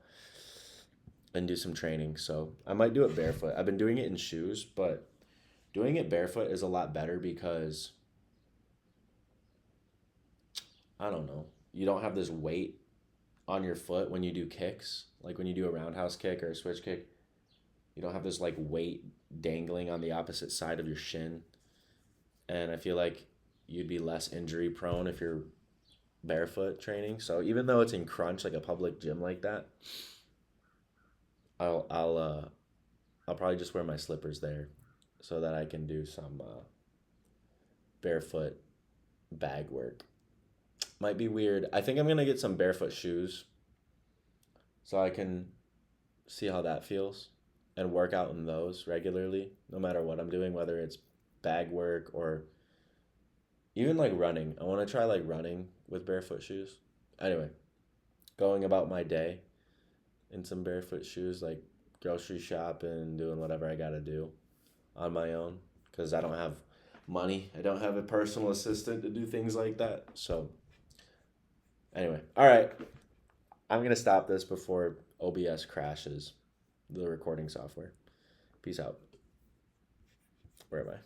and do some training. So I might do it barefoot. I've been doing it in shoes, but doing it barefoot is a lot better because I don't know. You don't have this weight on your foot when you do kicks. Like when you do a roundhouse kick or a switch kick, you don't have this like weight dangling on the opposite side of your shin. And I feel like you'd be less injury prone if you're barefoot training. So even though it's in crunch, like a public gym like that, I'll probably just wear my slippers there so that I can do some barefoot bag work. Might be weird. I think I'm gonna get some barefoot shoes so I can see how that feels and work out in those regularly, no matter what I'm doing, whether it's bag work or even like running. I want to try like running with barefoot shoes. Anyway, going about my day in some barefoot shoes, like grocery shopping, doing whatever I gotta do on my own because I don't have money. I don't have a personal assistant to do things like that. So anyway, all right. I'm going to stop this before OBS crashes, the recording software. Peace out. Where am I?